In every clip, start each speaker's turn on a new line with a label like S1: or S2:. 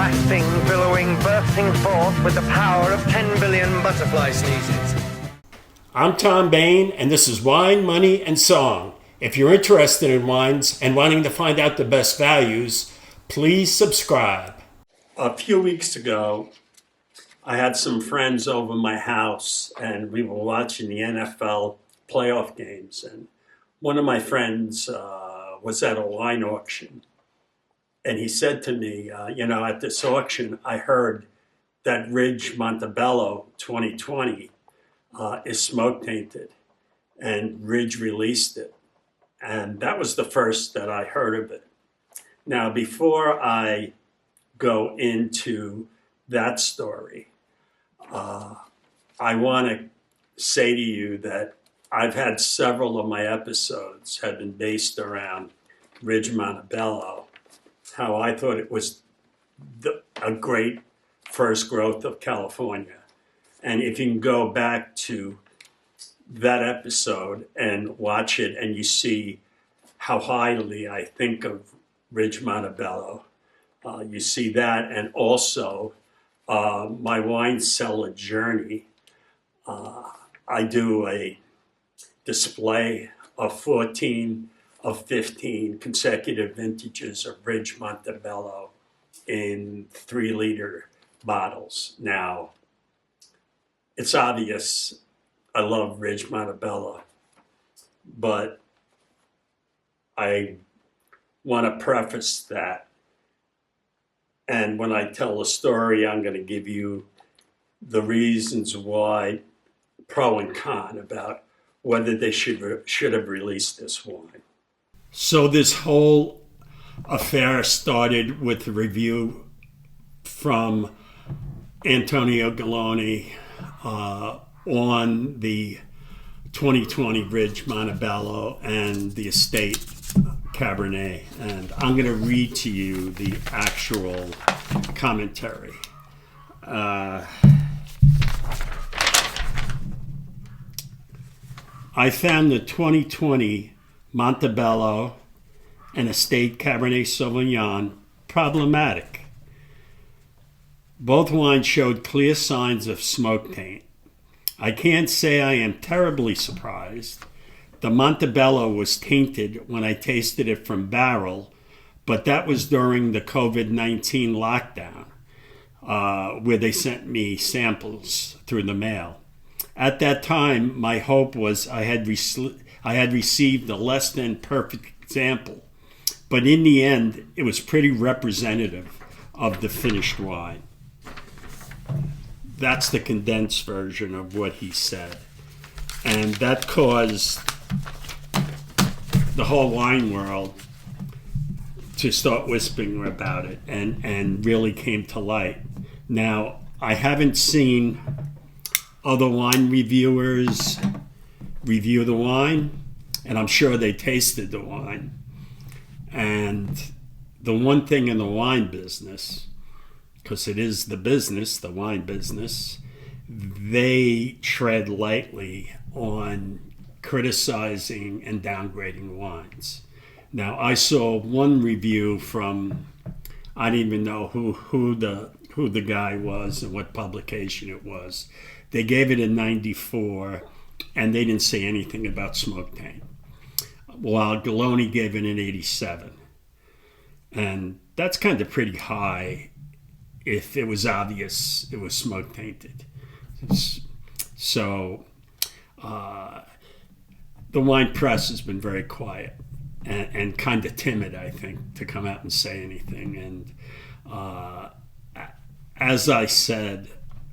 S1: blasting, billowing, bursting forth with the power of 10 billion butterfly sneezes.
S2: I'm Tom Bain, and this is Wine, Money, and Song. If you're interested in wines and wanting to find out the best values, please subscribe. A few weeks ago, I had some friends over my house, and we were watching the NFL playoff games. And one of my friends was at a wine auction, and he said to me, at this auction, I heard that Ridge Montebello 2020 is smoke tainted, and Ridge released it. And that was the first that I heard of it. Now, before I go into that story, I want to say to you that I've had several of my episodes have been based around Ridge Montebello, how I thought it was a great first growth of California. And if you can go back to that episode and watch it, and you see how highly I think of Ridge Montebello, you see that, and also my wine cellar journey. I do a display of 14 of 15 consecutive vintages of Ridge Montebello in 3-liter bottles. Now, it's obvious I love Ridge Montebello, but I want to preface that. And when I tell the story, I'm going to give you the reasons why, pro and con, about whether they should have released this wine. So this whole affair started with a review from Antonio Galloni on the 2020 Ridge Montebello and the estate Cabernet. And I'm going to read to you the actual commentary. I found the 2020 Montebello and estate Cabernet Sauvignon problematic. Both wines showed clear signs of smoke taint. I can't say I am terribly surprised. The Montebello was tainted when I tasted it from barrel, but that was during the COVID-19 lockdown, where they sent me samples through the mail. At that time, my hope was I had received a less than perfect sample, but in the end, it was pretty representative of the finished wine. That's the condensed version of what he said. And that caused the whole wine world to start whispering about it and really came to light. Now, I haven't seen other wine reviewers review the wine, and I'm sure they tasted the wine. And the one thing in the wine business, because it is the business, the wine business, they tread lightly on criticizing and downgrading wines. Now, I saw one review from, I didn't even know who the guy was and what publication it was. They gave it a 94, and they didn't say anything about smoke taint, while Galloni gave it an 87. And that's kind of pretty high if it was obvious it was smoke tainted. So the wine press has been very quiet and kind of timid, I think, to come out and say anything. And as I said,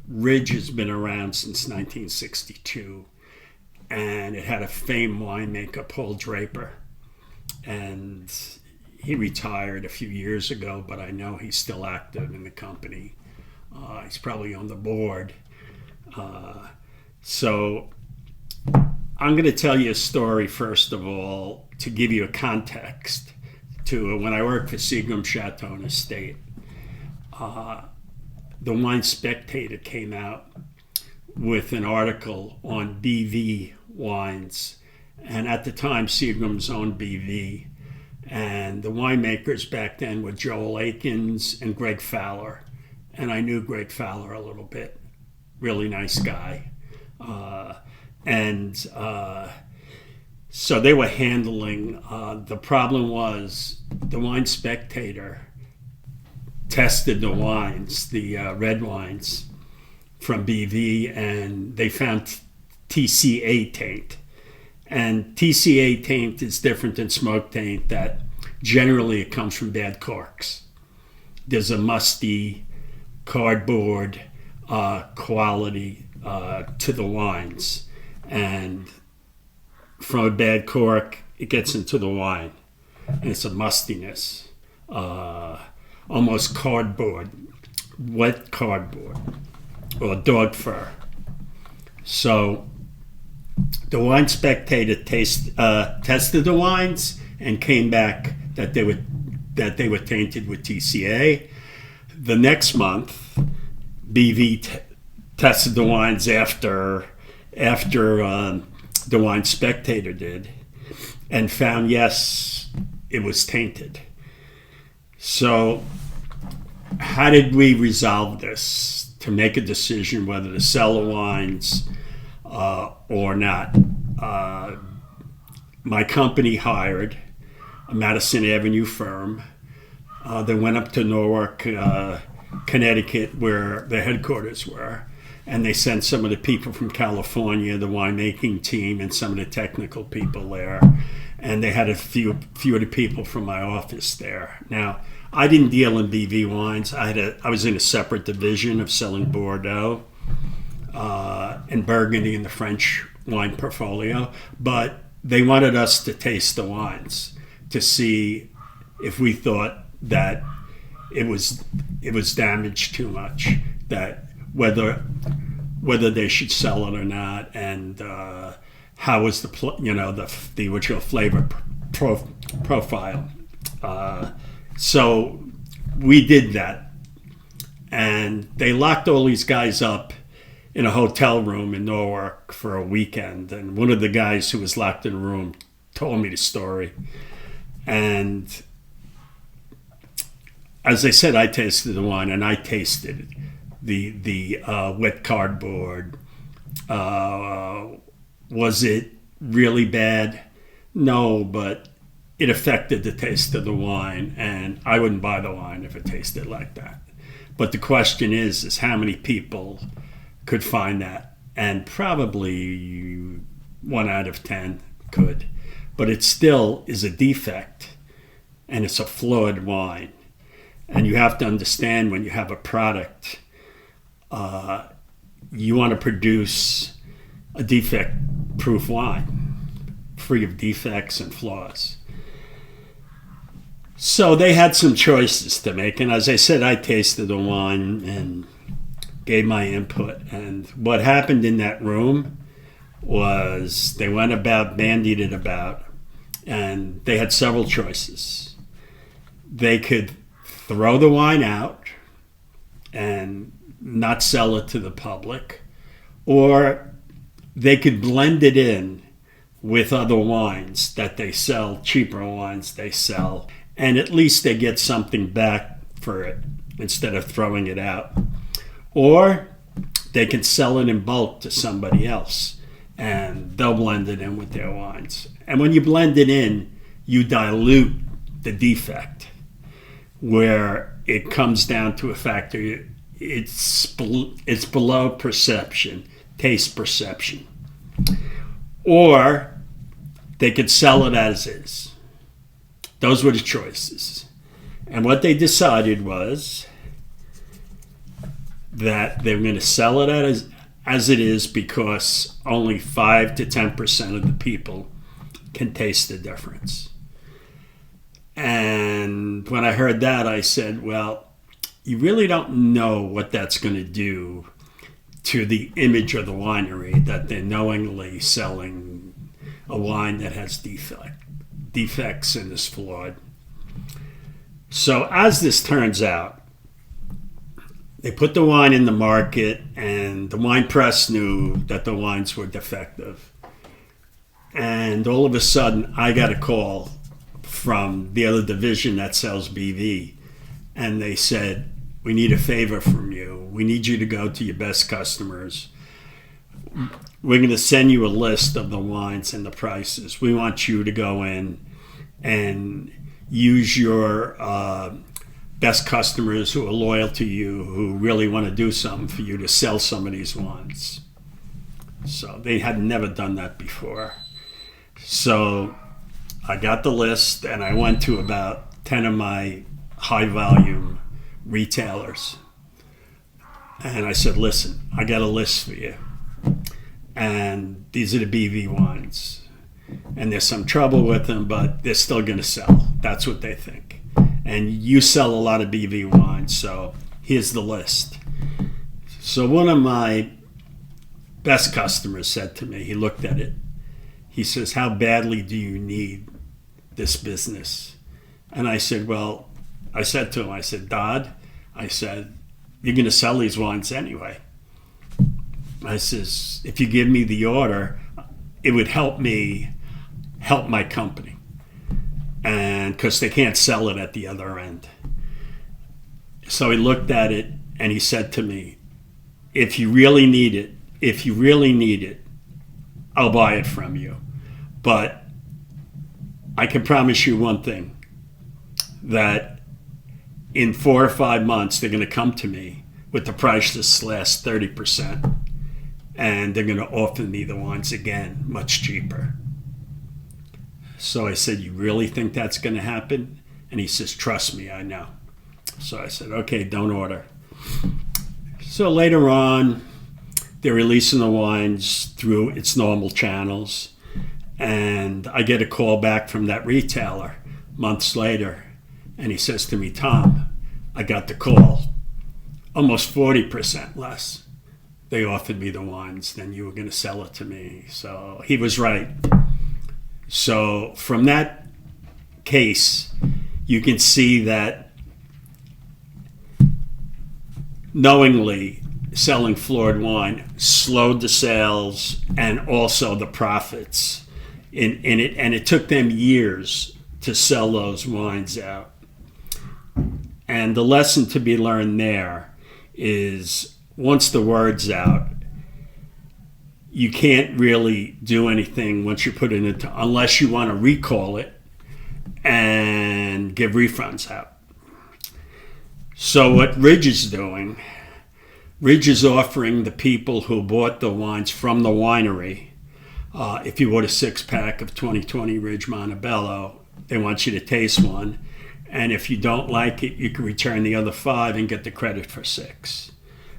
S2: Ridge has been around since 1962, and it had a famed winemaker, Paul Draper, and he retired a few years ago, but I know he's still active in the company. He's probably on the board. So I'm going to tell you a story, first of all, to give you a context to when I worked for Seagram Chateau and Estate. The Wine Spectator came out with an article on BV wines, and at the time Seagram's owned BV, And the winemakers back then were Joel Akins and Greg Fowler. And I knew Greg Fowler a little bit. Really nice guy. So they were handling, the problem was the Wine Spectator tested the wines, the red wines from BV, and they found TCA taint. And TCA taint is different than smoke taint, that generally it comes from bad corks. There's a musty cardboard quality to the wines. And from a bad cork, it gets into the wine. And it's a mustiness, almost cardboard, wet cardboard, or dog fur. So the Wine Spectator tested the wines and came back that they were tainted with TCA. The next month, BV tested the wines after the Wine Spectator did, and found, yes, it was tainted. So how did we resolve this to make a decision whether to sell the wines or not? My company hired a Madison Avenue firm. They went up to Newark, Connecticut, where the headquarters were, and they sent some of the people from California, the winemaking team, and some of the technical people there. And they had a few of the people from my office there. Now, I didn't deal in BV wines. I was in a separate division of selling Bordeaux and Burgundy in the French wine portfolio. But they wanted us to taste the wines to see if we thought that it was damaged too much, that whether they should sell it or not, and how was the original flavor profile. So we did that, and they locked all these guys up in a hotel room in Newark for a weekend. And one of the guys who was locked in a room told me the story. And as I said, I tasted the wine, and I tasted the wet cardboard. Was it really bad? No, but it affected the taste of the wine, and I wouldn't buy the wine if it tasted like that. But the question is how many people could find that? And probably 1 out of 10 could. But it still is a defect, and it's a flawed wine. And you have to understand, when you have a product, you want to produce a defect-proof wine, free of defects and flaws. So they had some choices to make. And as I said, I tasted the wine and gave my input. And what happened in that room was they went about, bandied it about, and they had several choices. They could throw the wine out and not sell it to the public, or they could blend it in with other wines that they sell, cheaper wines they sell, and at least they get something back for it instead of throwing it out. Or they can sell it in bulk to somebody else, and they'll blend it in with their wines. And when you blend it in, you dilute the defect, where it comes down to a factor. It's below perception, taste perception. Or they could sell it as is. Those were the choices. And what they decided was that they were going to sell it as it is, because only 5 to 10% of the people can taste the difference. And when I heard that, I said, well, you really don't know what that's going to do to the image of the winery, that they're knowingly selling a wine that has defects and is flawed. So as this turns out, they put the wine in the market, and the wine press knew that the wines were defective. And all of a sudden, I got a call from the other division that sells BV, and they said, we need a favor from you. We need you to go to your best customers. We're going to send you a list of the wines and the prices. We want you to go in and use your best customers who are loyal to you, who really want to do something for you, to sell some of these wines. So they had never done that before. So I got the list, and I went to about 10 of my high volume retailers. And I said, listen, I got a list for you. And these are the BV wines. And there's some trouble with them, but they're still going to sell. That's what they think. And you sell a lot of BV wines, so here's the list. So one of my best customers said to me, he looked at it, he says, how badly do you need this business? And I said, well, I said to him, I said, Dodd, I said, you're going to sell these wines anyway. I says, if you give me the order, it would help me help my company. And because they can't sell it at the other end. So he looked at it and he said to me, if you really need it, I'll buy it from you. But I can promise you one thing, that in 4 or 5 months, they're going to come to me with the price to slash 30%. And they're going to offer me the wines again, much cheaper. So I said, you really think that's going to happen? And he says, trust me, I know. So I said, okay, don't order. So later on, they're releasing the wines through its normal channels. And I get a call back from that retailer months later. And he says to me, Tom, I got the call. Almost 40% less. They offered me the wines, then you were going to sell it to me. So he was right. So from that case, you can see that knowingly selling floored wine slowed the sales and also the profits in it. And it took them years to sell those wines out. And the lesson to be learned there is, once the word's out, you can't really do anything once you put it into, unless you want to recall it and give refunds out. So what Ridge is doing, Ridge is offering the people who bought the wines from the winery, if you bought a 6-pack of 2020 Ridge Montebello, they want you to taste one. And if you don't like it, you can return the other 5 and get the credit for 6.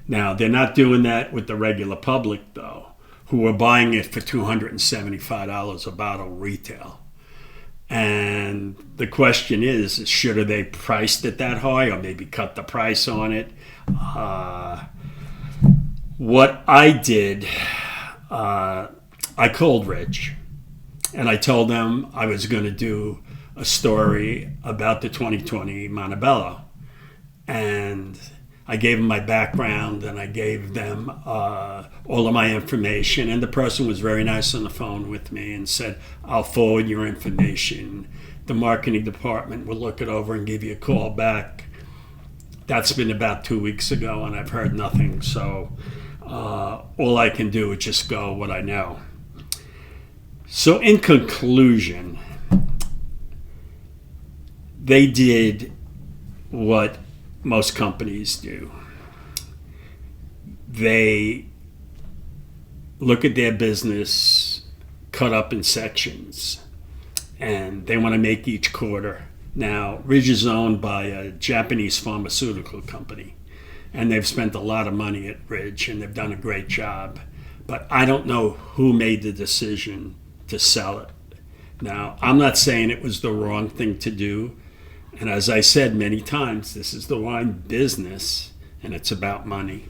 S2: Now, they're not doing that with the regular public, though, who are buying it for $275 a bottle retail. And the question is should they priced it that high or maybe cut the price on it? What I did, I called Ridge, and I told them I was going to do a story about the 2020 Montebello. And I gave them my background, and I gave them all of my information. And the person was very nice on the phone with me and said, I'll forward your information. The marketing department will look it over and give you a call back. That's been about 2 weeks ago, and I've heard nothing. So all I can do is just go what I know. So in conclusion, they did what most companies do. They look at their business cut up in sections, and they want to make each quarter. Now, Ridge is owned by a Japanese pharmaceutical company, and they've spent a lot of money at Ridge, and they've done a great job. But I don't know who made the decision to sell it. Now, I'm not saying it was the wrong thing to do. And as I said many times, this is the wine business, and it's about money.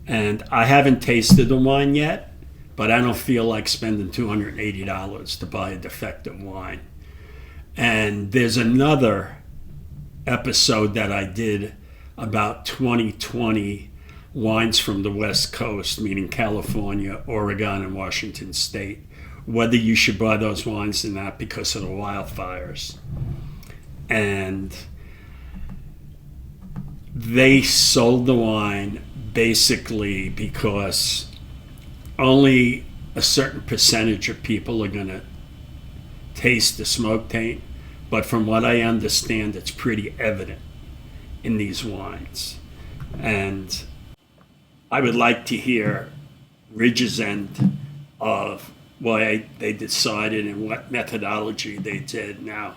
S2: And I haven't tasted the wine yet, but I don't feel like spending $280 to buy a defective wine. And there's another episode that I did about 2020 wines from the West Coast, meaning California, Oregon, and Washington State, whether you should buy those wines or not because of the wildfires. And they sold the wine basically because only a certain percentage of people are going to taste the smoke taint. But from what I understand, it's pretty evident in these wines. And I would like to hear Ridge's end of why they decided and what methodology they did. Now,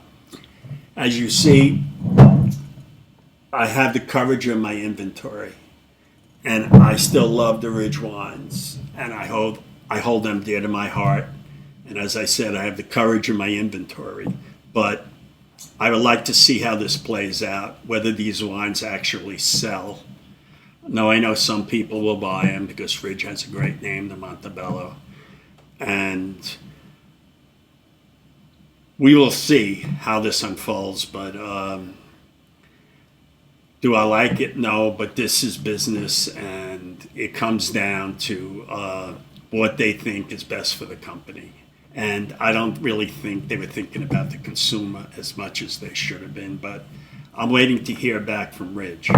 S2: as you see, I have the courage in my inventory, and I still love the Ridge wines, and I hold them dear to my heart. And as I said, I have the courage in my inventory, but I would like to see how this plays out, whether these wines actually sell. Now, I know some people will buy them because Ridge has a great name, the Monte bello, and we will see how this unfolds. But do I like it? No, but this is business, and it comes down to what they think is best for the company. And I don't really think they were thinking about the consumer as much as they should have been, but I'm waiting to hear back from Ridge.